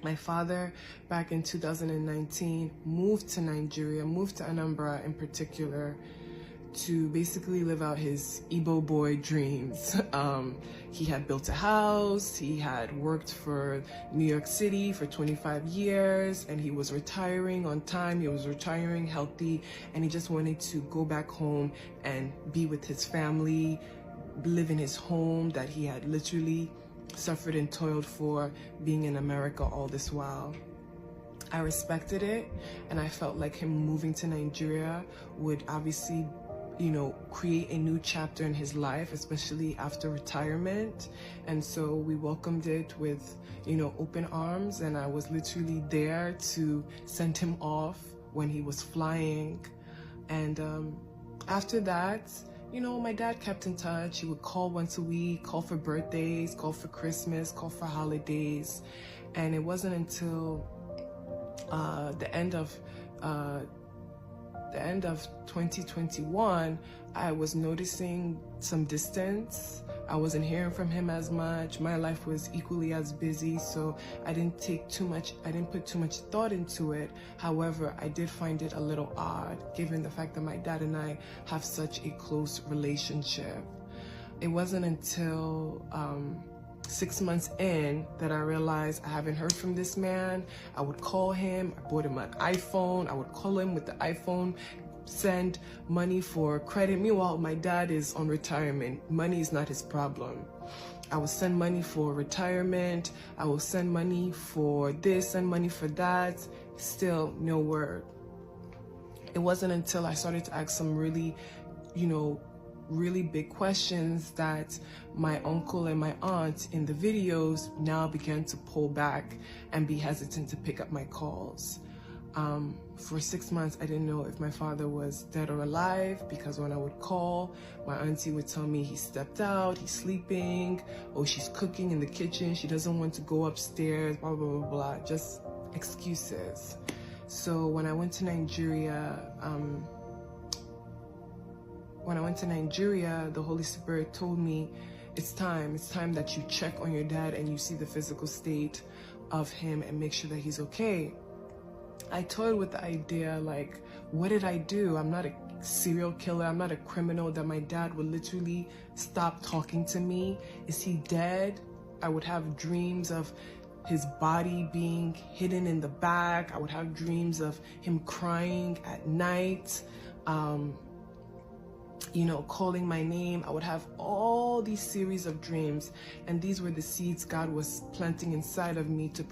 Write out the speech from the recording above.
My father, back in 2019, moved to Nigeria, moved to Anambra in particular, to basically live out his Igbo boy dreams. He had built a house, he had worked for New York City for 25 years, and he was retiring on time, he was retiring healthy, and he just wanted to go back home and be with his family, live in his home that he had literally suffered and toiled for being in America all this while. I respected it, and I felt like him moving to Nigeria would obviously, you know, create a new chapter in his life, especially after retirement. And so we welcomed it with, you know, open arms, and I was literally there to send him off when he was flying. And after that, you know, my dad kept in touch. He would call once a week, call for birthdays, call for Christmas, call for holidays. And it wasn't until the end of 2021, I was noticing some distance. I wasn't hearing from him as much. My life was equally as busy, so I didn't put too much thought into it. However, I did find it a little odd, given the fact that my dad and I have such a close relationship. It wasn't until 6 months in that I realized I haven't heard from this man. I would call him, I bought him an iPhone, I would call him with the iPhone, send money for credit. Meanwhile, my dad is on retirement. Money is not his problem. I will send money for retirement, I will send money for this, send money for that. Still no word. It wasn't until I started to ask some really, you know, really big questions that my uncle and my aunt in the videos now began to pull back and be hesitant to pick up my calls. For 6 months, I didn't know if my father was dead or alive, because when I would call, my auntie would tell me he stepped out, he's sleeping, oh, she's cooking in the kitchen, she doesn't want to go upstairs, blah, blah, blah, blah, just excuses. So when I went to Nigeria, the Holy Spirit told me, it's time that you check on your dad and you see the physical state of him and make sure that he's okay. I toyed with the idea, like, what did I do? I'm not a serial killer, I'm not a criminal that my dad would literally stop talking to me. Is he dead? I would have dreams of his body being hidden in the back. I would have dreams of him crying at night. You know, calling my name. I would have all these series of dreams, and these were the seeds God was planting inside of me to